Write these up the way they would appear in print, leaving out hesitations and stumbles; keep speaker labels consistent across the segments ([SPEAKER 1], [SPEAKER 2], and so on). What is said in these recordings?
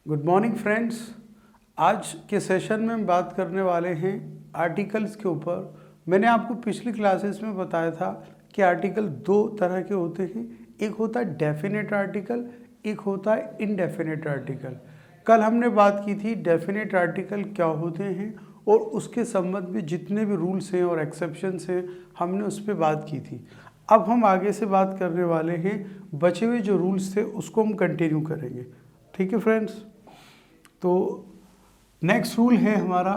[SPEAKER 1] Good morning friends. आज के session में हम बात करने वाले हैं आर्टिकल्स के ऊपर। मैंने आपको पिछली क्लासेस में बताया था कि आर्टिकल दो तरह के होते हैं, एक होता है डेफिनेट आर्टिकल, एक होता है इनडेफिनेट आर्टिकल। कल हमने बात की थी डेफिनेट आर्टिकल क्या होते हैं और उसके संबंध में जितने भी रूल्स हैं और एक्सेप्शंस हैं हमने उस पर बात की थी। अब हम आगे से बात करने वाले हैं, बचे हुए जो रूल्स थे उसको हम कंटिन्यू करेंगे। ठीक है फ्रेंड्स, तो नेक्स्ट रूल है हमारा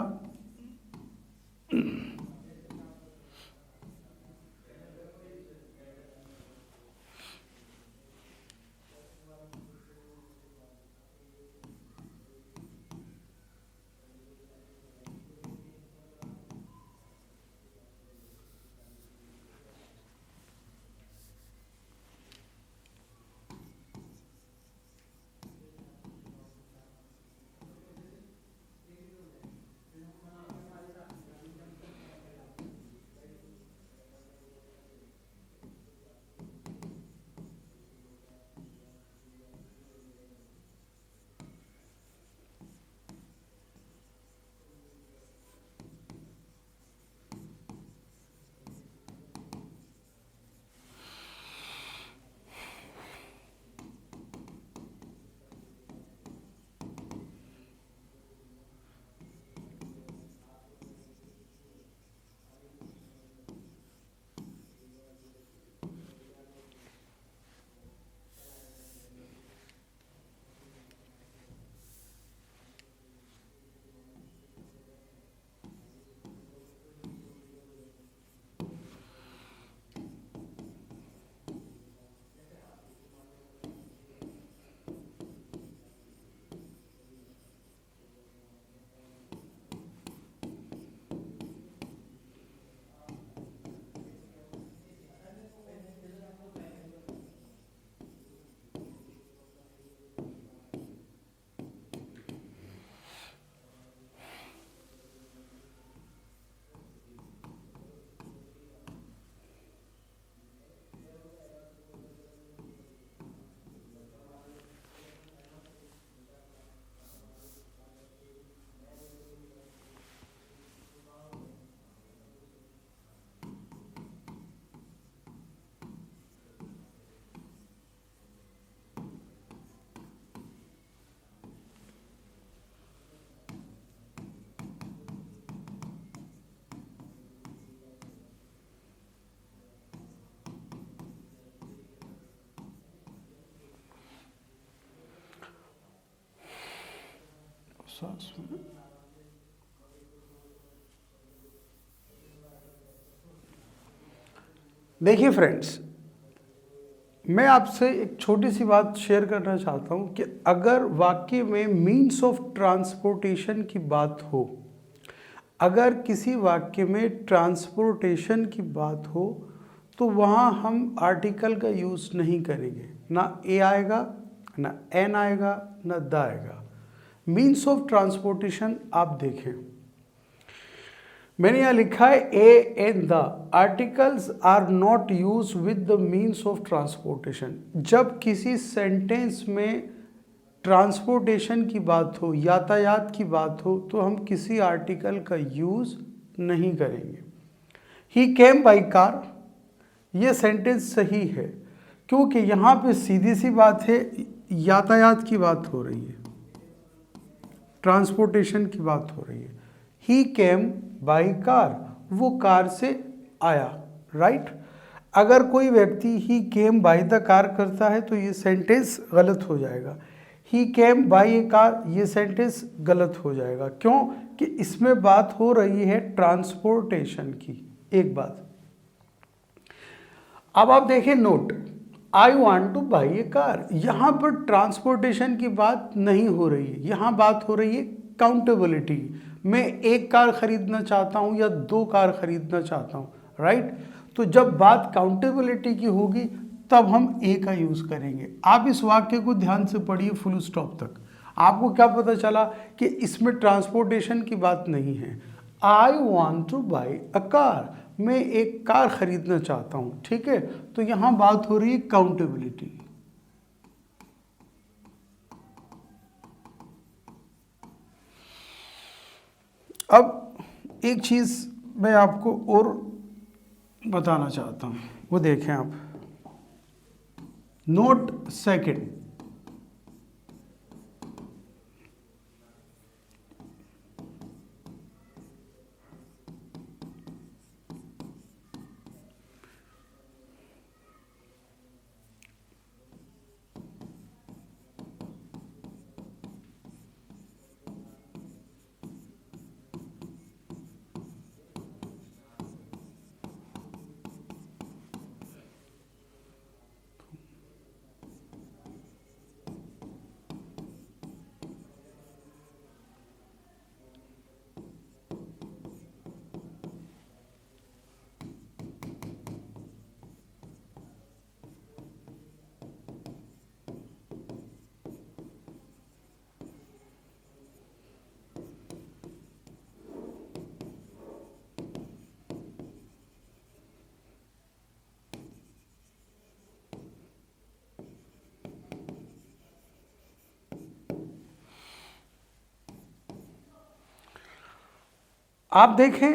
[SPEAKER 1] देखिए फ्रेंड्स, मैं आपसे एक छोटी सी बात शेयर करना चाहता हूँ कि अगर वाक्य में मीन्स ऑफ ट्रांसपोर्टेशन की बात हो, अगर किसी वाक्य में ट्रांसपोर्टेशन की बात हो तो वहाँ हम आर्टिकल का यूज़ नहीं करेंगे। ना ए आएगा, ना एन आएगा, ना द आएगा। मीन्स ऑफ ट्रांसपोर्टेशन आप देखें, मैंने यहाँ लिखा है a and the articles are not use with the means of transportation. जब किसी सेंटेंस में ट्रांसपोर्टेशन की बात हो, यातायात की बात हो, तो हम किसी आर्टिकल का यूज नहीं करेंगे। ही केम बाई कार, ये सेंटेंस सही है क्योंकि यहाँ पे सीधी सी बात है, यातायात की बात हो रही है, ट्रांसपोर्टेशन की बात हो रही है। ही केम बाई कार, वो कार से आया, राइट। अगर कोई व्यक्ति ही केम बाई द कार करता है तो ये सेंटेंस गलत हो जाएगा। ही केम बाई ए कार, ये सेंटेंस गलत हो जाएगा। क्यों? कि इसमें बात हो रही है ट्रांसपोर्टेशन की। एक बात अब आप देखें, note, I want two by A car, यहाँ पर ट्रांसपोर्टेशन की बात नहीं हो रही है, यहाँ बात हो रही है काउंटेबिलिटी। मैं एक कार खरीदना चाहता हूँ या दो कार खरीदना चाहता हूँ, राइट। तो जब बात काउंटेबिलिटी की होगी तब हम ए का यूज़ करेंगे। आप इस वाक्य को ध्यान से पढ़िए फुल स्टॉप तक। आपको क्या पता चला कि इसमें ट्रांसपोर्टेशन की बात नहीं है। I want two by a car, मैं एक कार खरीदना चाहता हूँ, ठीक है। तो यहाँ बात हो रही है काउंटेबिलिटी। अब एक चीज़ मैं आपको और बताना चाहता हूँ, वो देखें आप, नोट सेकंड। आप देखें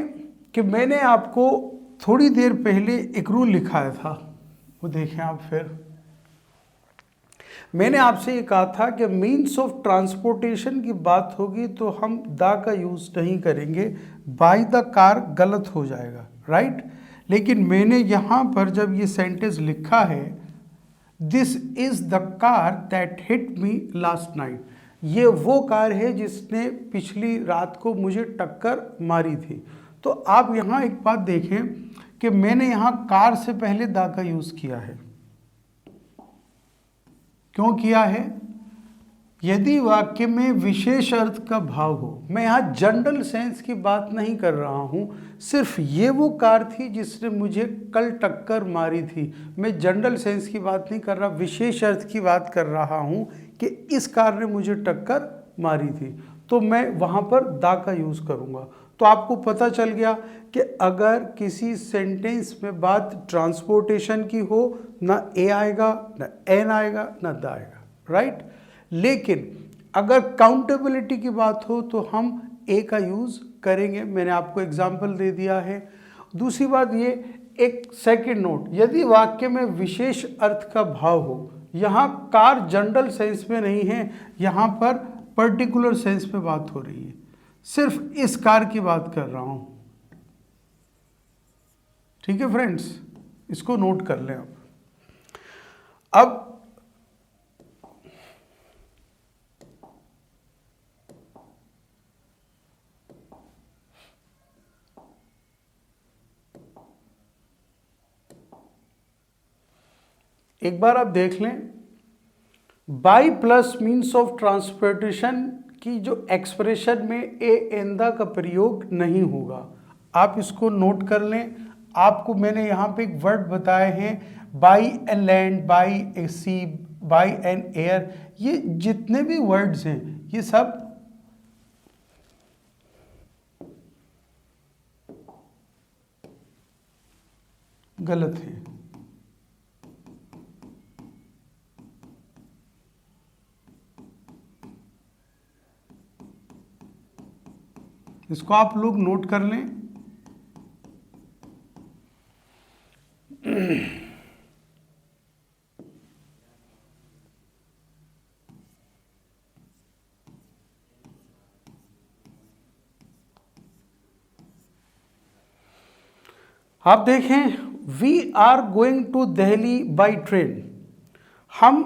[SPEAKER 1] कि मैंने आपको थोड़ी देर पहले एक रूल लिखाया था, वो देखें आप। फिर मैंने आपसे ये कहा था कि मीन्स ऑफ ट्रांसपोर्टेशन की बात होगी तो हम द का यूज़ नहीं करेंगे, बाय द कार गलत हो जाएगा, राइट। लेकिन मैंने यहाँ पर जब ये सेंटेंस लिखा है, this is the car that hit me last night, ये वो कार है जिसने पिछली रात को मुझे टक्कर मारी थी। तो आप यहाँ एक बात देखें कि मैंने यहाँ कार से पहले द का यूज़ किया है। क्यों किया है? यदि वाक्य में विशेष अर्थ का भाव हो, मैं यहाँ जनरल सेंस की बात नहीं कर रहा हूँ, सिर्फ ये वो कार थी जिसने मुझे कल टक्कर मारी थी, मैं जनरल सेंस की बात नहीं कर रहा, विशेष अर्थ की बात कर रहा हूँ कि इस कार ने मुझे टक्कर मारी थी, तो मैं वहाँ पर द का यूज़ करूँगा। तो आपको पता चल गया कि अगर किसी सेंटेंस में बात ट्रांसपोर्टेशन की हो, ना ए आएगा, ना एन आएगा, ना द आएगा, राइट। लेकिन अगर काउंटेबिलिटी की बात हो तो हम ए का यूज़ करेंगे, मैंने आपको एग्जाम्पल दे दिया है। दूसरी बात ये, एक सेकंड नोट, यदि वाक्य में विशेष अर्थ का भाव हो, यहाँ कार जनरल सेंस में नहीं है, यहाँ पर पर्टिकुलर सेंस में बात हो रही है, सिर्फ इस कार की बात कर रहा हूँ, ठीक है फ्रेंड्स, इसको नोट कर लें आप। अब एक बार आप देख लें, by plus means of transportation की जो एक्सप्रेशन में ए एन द का प्रयोग नहीं होगा, आप इसको नोट कर लें। आपको मैंने यहाँ पे एक वर्ड बताए हैं, by an land, by a sea, by an air, ये जितने भी वर्ड्स हैं ये सब गलत हैं। इसको आप लोग नोट कर लें। आप देखें, we are going to Delhi by train, हम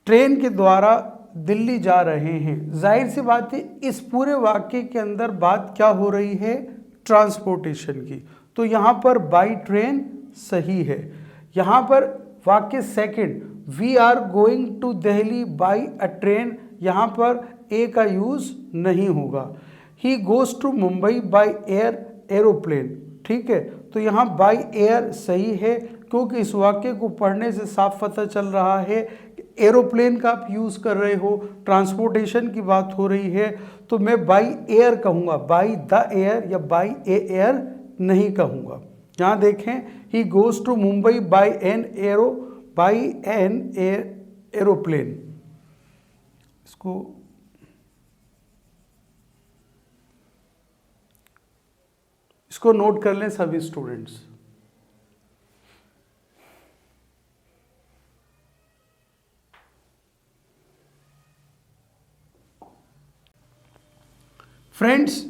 [SPEAKER 1] ट्रेन के द्वारा दिल्ली जा रहे हैं। जाहिर सी बात है, इस पूरे वाक्य के अंदर बात क्या हो रही है? ट्रांसपोर्टेशन की। तो यहाँ पर बाई ट्रेन सही है। यहाँ पर वाक्य second, we are going to Delhi by a train, यहाँ पर ए का यूज़ नहीं होगा। He goes to Mumbai by air, aeroplane, ठीक है। तो यहाँ बाई एयर सही है, क्योंकि इस वाक्य को पढ़ने से साफ पता चल रहा है कि एरोप्लेन का आप यूज़ कर रहे हो, ट्रांसपोर्टेशन की बात हो रही है, तो मैं बाई एयर कहूँगा, बाई द एयर या बाई ए एयर नहीं कहूँगा। यहाँ देखें, he goes to Mumbai by an aeroplane, इसको इसको नोट कर लें सभी स्टूडेंट्स। फ्रेंड्स,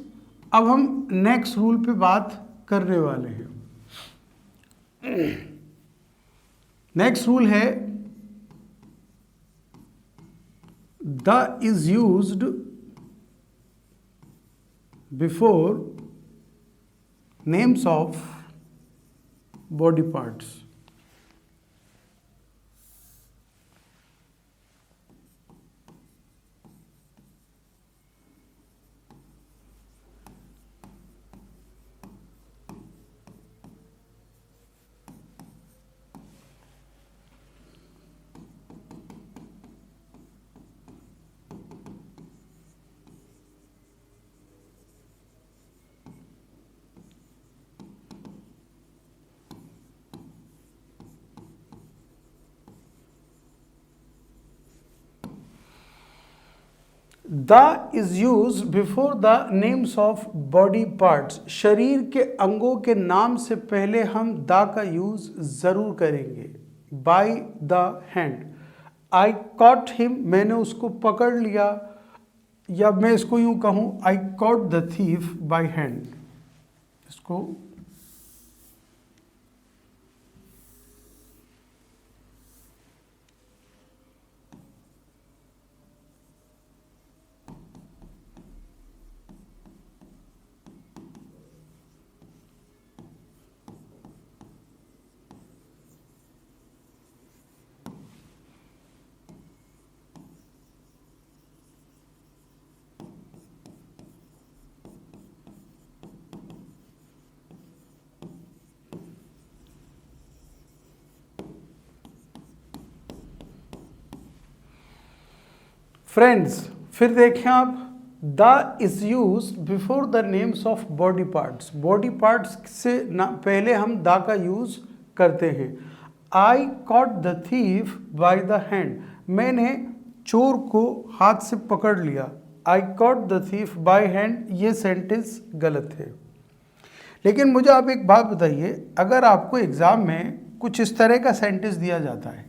[SPEAKER 1] अब हम नेक्स्ट रूल पे बात करने वाले हैं। नेक्स्ट रूल है the is used before names of body parts. The is use before the names of body parts. शरीर के अंगों के नाम से पहले हम द का यूज जरूर करेंगे। By the hand, I caught him, मैंने उसको पकड़ लिया, या मैं इसको यूं कहूं आई caught the thief by hand. इसको फ्रेंड्स, फिर देखें आप, the is use before the names of body parts. Body parts से पहले हम द का यूज करते हैं। आई caught the thief by the hand, मैंने चोर को हाथ से पकड़ लिया। आई caught the thief by hand, ये सेंटेंस गलत है। लेकिन मुझे आप एक बात बताइए, अगर आपको एग्जाम में कुछ इस तरह का सेंटेंस दिया जाता है,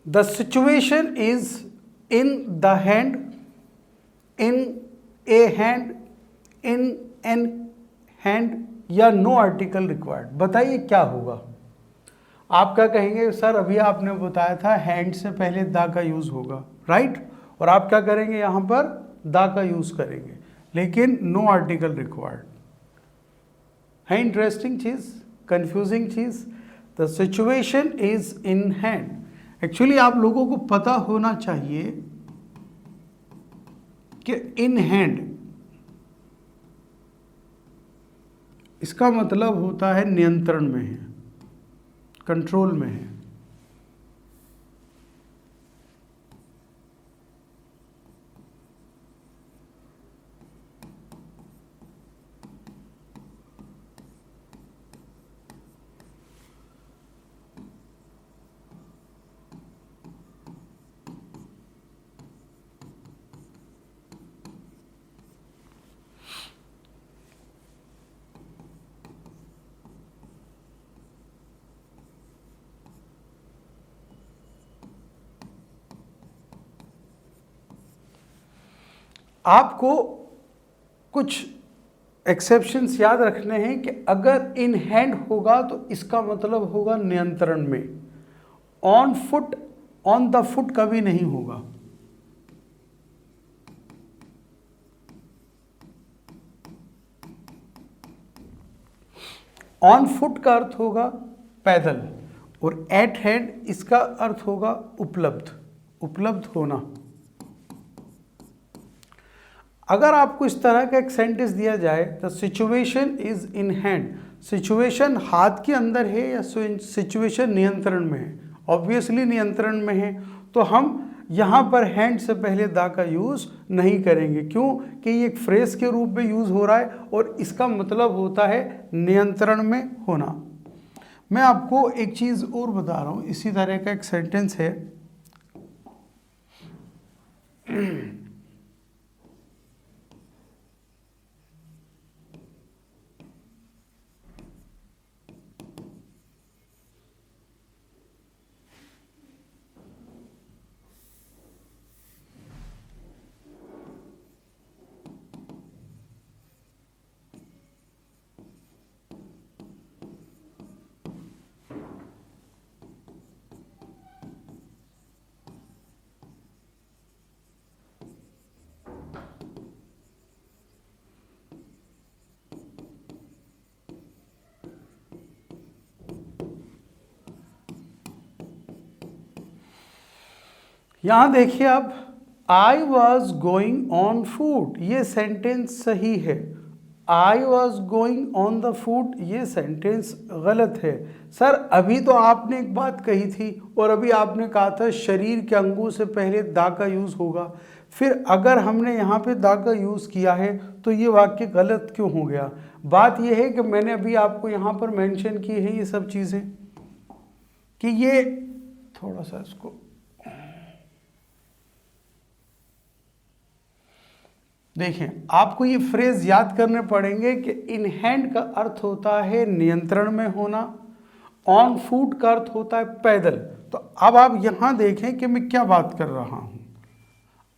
[SPEAKER 1] the situation is in the hand, in A hand, in an hand, या नो आर्टिकल रिक्वायर्ड। बताइए क्या होगा। आप क्या कहेंगे, सर अभी आपने बताया था हैंड से पहले द का यूज होगा, राइट, और आप क्या करेंगे, यहां पर द का यूज करेंगे, लेकिन नो आर्टिकल रिक्वायर्ड है। इंटरेस्टिंग चीज, कंफ्यूजिंग चीज। The situation is in hand. Actually आप लोगों को पता होना चाहिए कि इन हैंड इसका मतलब होता है नियंत्रण में है, कंट्रोल में है। आपको कुछ एक्सेप्शंस याद रखने हैं कि अगर इन हैंड होगा तो इसका मतलब होगा नियंत्रण में। On foot, on the foot कभी नहीं होगा। ऑन फुट का अर्थ होगा पैदल, और एट हैंड इसका अर्थ होगा उपलब्ध, उपलब्ध होना। अगर आपको इस तरह का एक सेंटेंस दिया जाए, the situation is in hand, situation हाथ के अंदर है या सिचुएशन नियंत्रण में है? ऑब्वियसली नियंत्रण में है, तो हम यहाँ पर हैंड से पहले दा का यूज़ नहीं करेंगे। क्यों? कि ये एक फ्रेज के रूप में यूज़ हो रहा है और इसका मतलब होता है नियंत्रण में होना। मैं आपको एक चीज़ और बता रहा हूँ, इसी तरह का एक सेंटेंस है। यहां देखिए आप, I was going on foot, ये सेंटेंस सही है। I was going on the फूट, ये सेंटेंस गलत है। सर अभी तो आपने एक बात कही थी और अभी आपने कहा था शरीर के अंगों से पहले दा का यूज़ होगा, फिर अगर हमने यहाँ पे दा का यूज़ किया है तो ये वाक्य गलत क्यों हो गया? बात यह है कि मैंने अभी आपको यहाँ पर मेंशन की है ये सब चीज़ें, कि ये थोड़ा सा इसको देखें, आपको ये फ्रेज याद करने पड़ेंगे कि इन हैंड का अर्थ होता है नियंत्रण में होना, ऑन फूट का अर्थ होता है पैदल। तो अब आप यहां देखें कि मैं क्या बात कर रहा हूं।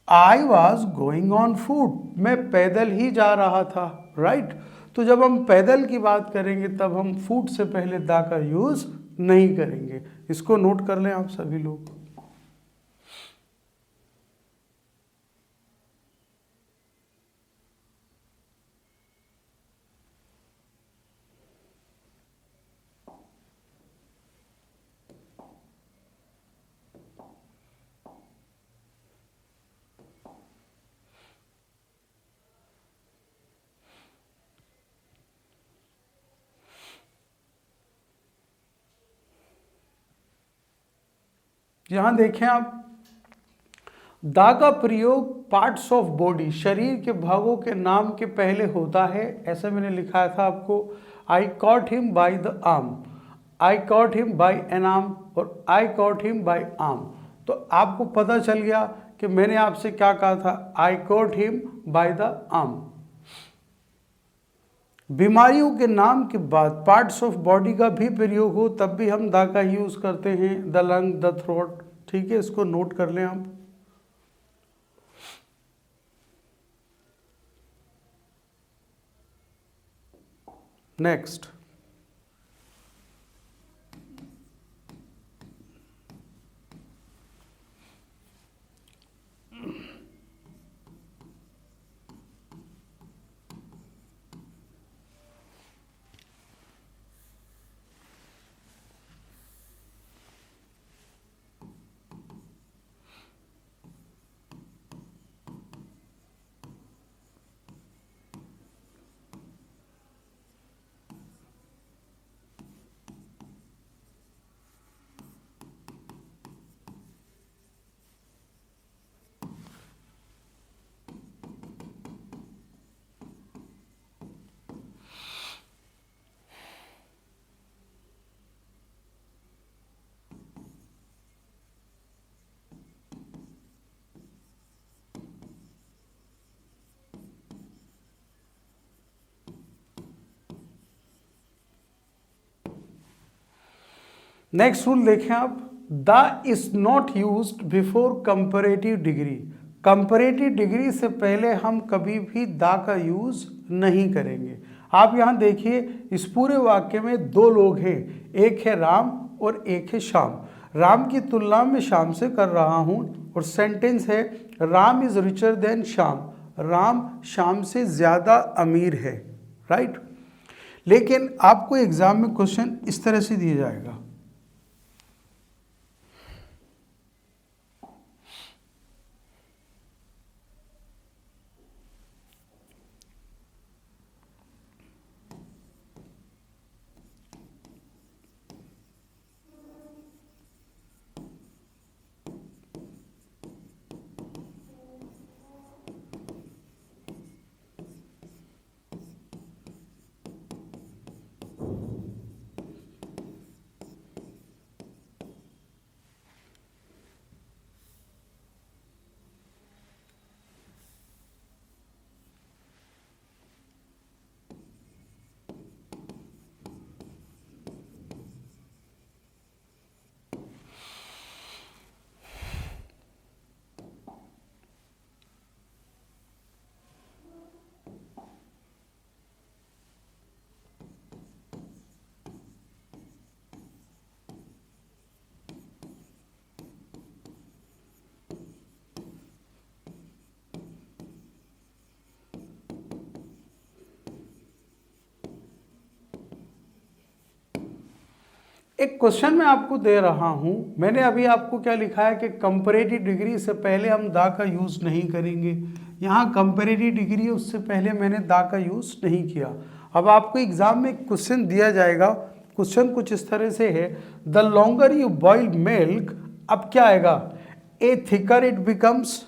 [SPEAKER 1] I was going on foot, मैं पैदल ही जा रहा था, राइट। तो जब हम पैदल की बात करेंगे तब हम फूट से पहले दा का यूज नहीं करेंगे। इसको नोट कर लें आप सभी लोग। यहां देखें आप, दा का प्रयोग पार्ट्स ऑफ बॉडी, शरीर के भागों के नाम के पहले होता है। ऐसा मैंने लिखा था आपको, I caught him by the arm, I caught him by an arm और I caught him by arm. तो आपको पता चल गया कि मैंने आपसे क्या कहा था, आई caught him by the arm. बीमारियों के नाम के बाद पार्ट्स ऑफ बॉडी का भी प्रयोग हो तब भी हम दा का यूज करते हैं, द लंग, द थ्रोट। ठीक है, इसको नोट कर लें आप। नेक्स्ट, नेक्स्ट रूल देखें आप, the is not used before comparative degree. Comparative degree से पहले हम कभी भी द का यूज नहीं करेंगे। आप यहाँ देखिए, इस पूरे वाक्य में दो लोग हैं, एक है राम और एक है श्याम। राम की तुलना में श्याम से कर रहा हूँ और सेंटेंस है Ram is richer than Shyam, Ram Shyam से ज़्यादा अमीर है, राइट। लेकिन आपको एग्जाम में क्वेश्चन इस तरह से दिया जाएगा, एक क्वेश्चन मैं आपको दे रहा हूं। मैंने अभी आपको क्या लिखा है कि कंपैरेटिव डिग्री से पहले हम द का यूज़ नहीं करेंगे। यहाँ कंपैरेटिव डिग्री उससे पहले मैंने द का यूज़ नहीं किया। अब आपको एग्जाम में क्वेश्चन दिया जाएगा, क्वेश्चन कुछ इस तरह से है, the longer you boil milk, अब क्या आएगा, a thicker it becomes,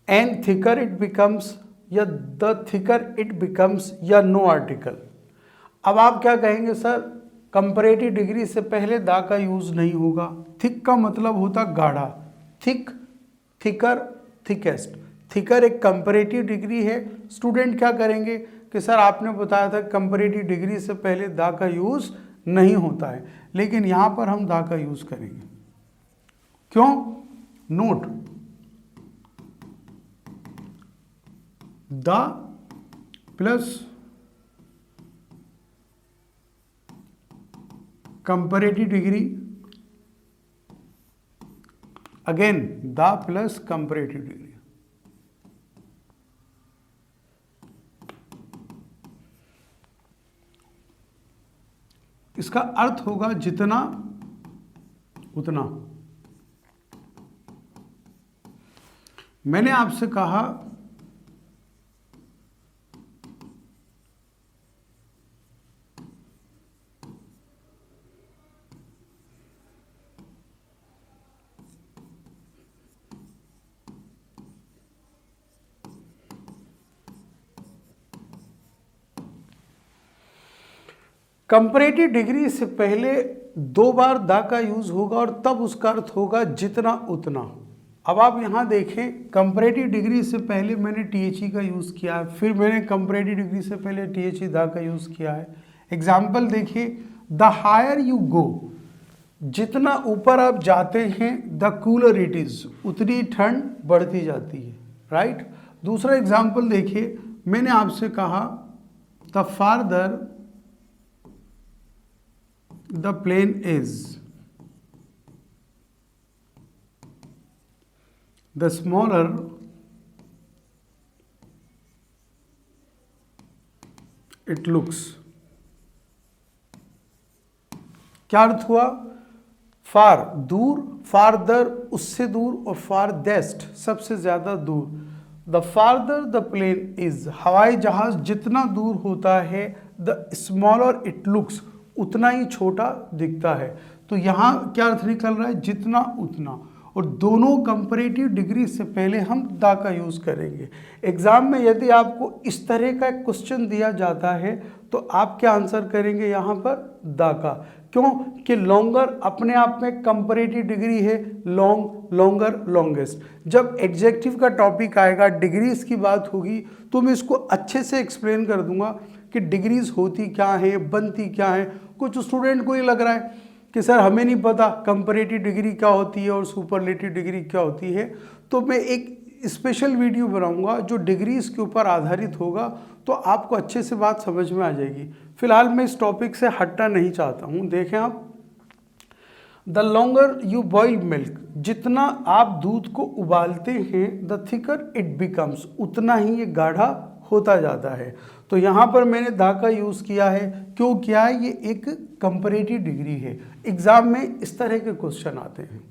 [SPEAKER 1] an thicker it becomes, या द थिकर इट बिकम्स, या नो आर्टिकल। अब आप क्या कहेंगे सर, कंपैरेटिव डिग्री से पहले द का यूज नहीं होगा। थिक का मतलब होता गाढ़ा, थिक, थिकर, थिकेस्ट। थिकर एक कंपैरेटिव डिग्री है। स्टूडेंट क्या करेंगे कि सर आपने बताया था कंपैरेटिव डिग्री से पहले द का यूज नहीं होता है, लेकिन यहाँ पर हम द का यूज करेंगे। क्यों? Note, the plus comparative degree, again the plus comparative degree. इसका अर्थ होगा जितना उतना। मैंने आपसे कहा कंपैरेटिव डिग्री से पहले दो बार द का यूज होगा और तब उसका अर्थ होगा जितना उतना। अब आप यहाँ देखें, कंपैरेटिव डिग्री से पहले मैंने THE का यूज़ किया है, फिर मैंने कंपैरेटिव डिग्री से पहले THE द का यूज़ किया है। एग्जाम्पल देखिए, द हायर यू गो, जितना ऊपर आप जाते हैं, द कूलर इट इज़, उतनी ठंड बढ़ती जाती है, राइट। दूसरा एग्जाम्पल देखिए, मैंने आपसे कहा the farther the plane is, the smaller it looks। क्या अर्थ हुआ? फार दूर, फारदर उससे दूर, और फारदेस्ट सबसे ज्यादा दूर। The farther the plane is, हवाई जहाज जितना दूर होता है, द स्मॉलर इट लुक्स, उतना ही छोटा दिखता है। तो यहाँ क्या अर्थ निकल रहा है, जितना उतना। और दोनों कंपैरेटिव डिग्री से पहले हम द का यूज़ करेंगे। एग्जाम में यदि आपको इस तरह का क्वेश्चन दिया जाता है तो आप क्या आंसर करेंगे यहाँ पर, द का। क्यों कि लॉन्गर अपने आप में कंपैरेटिव डिग्री है, लॉन्ग, लॉन्गर, लॉन्गेस्ट। जब एडजेक्टिव का टॉपिक आएगा, डिग्रीज की बात होगी, तो मैं इसको अच्छे से एक्सप्लेन कर दूंगा कि डिग्रीज होती क्या है, बनती क्या है। कुछ स्टूडेंट को ये लग रहा है कि सर हमें नहीं पता कंपैरेटिव डिग्री क्या होती है और सुपरलेटिव डिग्री क्या होती है, तो मैं एक स्पेशल वीडियो बनाऊंगा जो डिग्रीज के ऊपर आधारित होगा, तो आपको अच्छे से बात समझ में आ जाएगी। फिलहाल मैं इस टॉपिक से हटना नहीं चाहता हूँ। देखें आप, the longer you boil milk, जितना आप दूध को उबालते हैं, द थिकर इट बिकम्स, उतना ही ये गाढ़ा होता जाता है। तो यहाँ पर मैंने दा का यूज़ किया है, क्यों किया है, ये एक कंपैरेटिव डिग्री है। एग्जाम में इस तरह के क्वेश्चन आते हैं।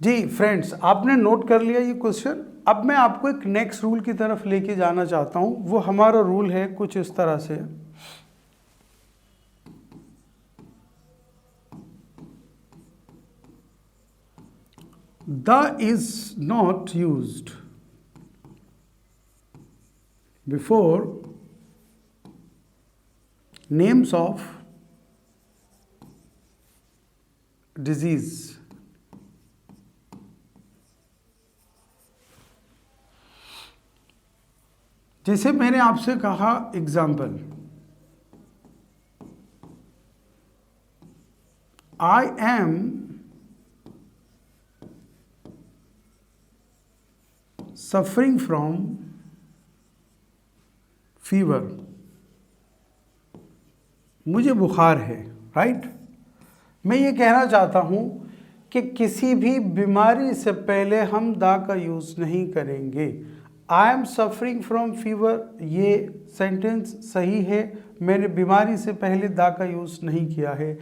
[SPEAKER 1] जी फ्रेंड्स, आपने नोट कर लिया ये क्वेश्चन। अब मैं आपको एक नेक्स्ट रूल की तरफ लेके जाना चाहता हूँ। वो हमारा रूल है कुछ इस तरह से, the is not used before names of disease. जैसे मैंने आपसे कहा example, I am suffering from fever, मुझे बुखार है, राइट। मैं ये कहना चाहता हूं कि किसी भी बीमारी से पहले हम दा का यूज नहीं करेंगे। I am suffering from fever, ये सेंटेंस सही है, मैंने बीमारी से पहले दा का यूज नहीं किया है।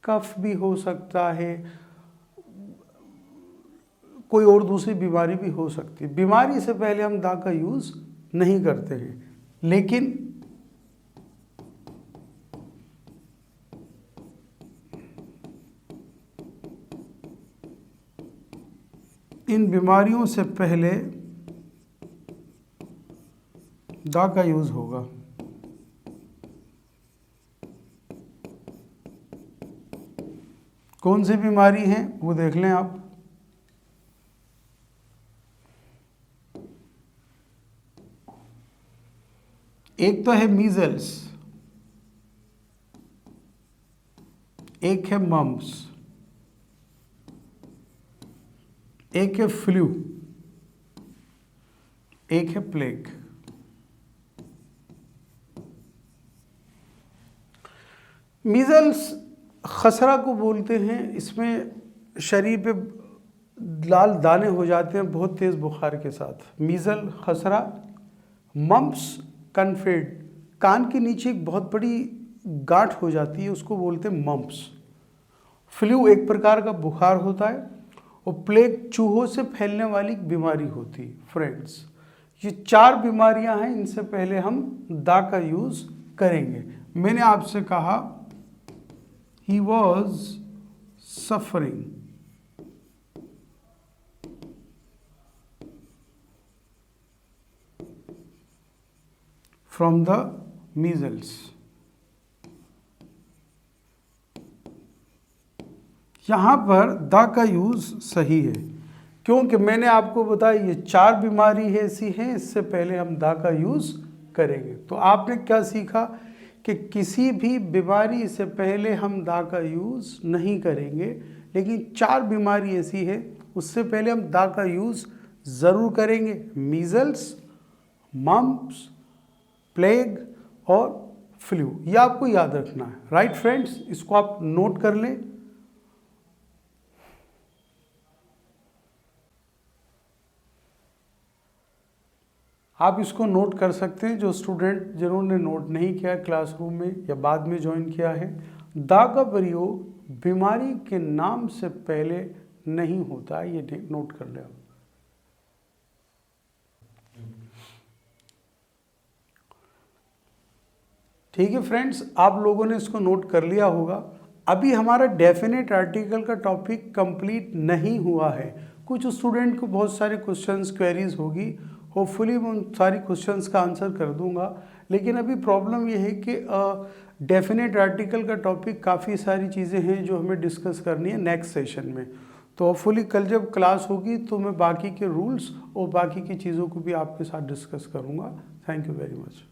[SPEAKER 1] कफ भी हो सकता है, कोई और दूसरी बीमारी भी हो सकती है, बीमारी से पहले हम दा का यूज नहीं करते हैं। लेकिन इन बीमारियों से पहले दा का यूज होगा। कौन सी बीमारी है वो देख लें आप। एक तो है मीजल्स, एक है मम्प्स, एक है फ्लू, एक है प्लेग। मीजल्स खसरा को बोलते हैं, इसमें शरीर पे लाल दाने हो जाते हैं बहुत तेज बुखार के साथ, मीजल खसरा। मम्प्स कन्फेड, कान के नीचे एक बहुत बड़ी गांठ हो जाती है, उसको बोलते हैं मम्प्स। फ्लू एक प्रकार का बुखार होता है, और प्लेग चूहों से फैलने वाली बीमारी होती है। फ्रेंड्स, ये 4 बीमारियां हैं, इनसे पहले हम दा का यूज करेंगे। मैंने आपसे कहा he was suffering from the measles. यहाँ पर दा का यूज सही है, क्योंकि मैंने आपको बताया ये 4 बीमारी है ऐसी हैं, इससे पहले हम दा का यूज करेंगे। तो आपने क्या सीखा कि किसी भी बीमारी से पहले हम दा का यूज नहीं करेंगे, लेकिन 4 बीमारी ऐसी है उससे पहले हम दा का यूज जरूर करेंगे। मीजल्स, मम्प्स, प्लेग और फ्लू, ये आपको याद रखना है, राइट फ्रेंड्स। इसको आप नोट कर लें। आप इसको नोट कर सकते हैं, जो स्टूडेंट जिन्होंने नोट नहीं किया क्लासरूम में या बाद में ज्वाइन किया है। दा का प्रयोग बीमारी के नाम से पहले नहीं होता है, ये नोट कर लें। ठीक है फ्रेंड्स, आप लोगों ने इसको नोट कर लिया होगा। अभी हमारा डेफिनेट आर्टिकल का टॉपिक कंप्लीट नहीं हुआ है। कुछ स्टूडेंट को बहुत सारे क्वेश्चंस क्वेरीज होगी, होपफुली मैं उन सारी क्वेश्चंस का आंसर कर दूंगा। लेकिन अभी प्रॉब्लम ये है कि डेफिनेट आर्टिकल का टॉपिक काफ़ी सारी चीज़ें हैं जो हमें डिस्कस करनी है नेक्स्ट सेशन में। तो होपफुली कल जब क्लास होगी तो मैं बाकी के रूल्स और बाकी की चीज़ों को भी आपके साथ डिस्कस करूँगा। Thank you very much.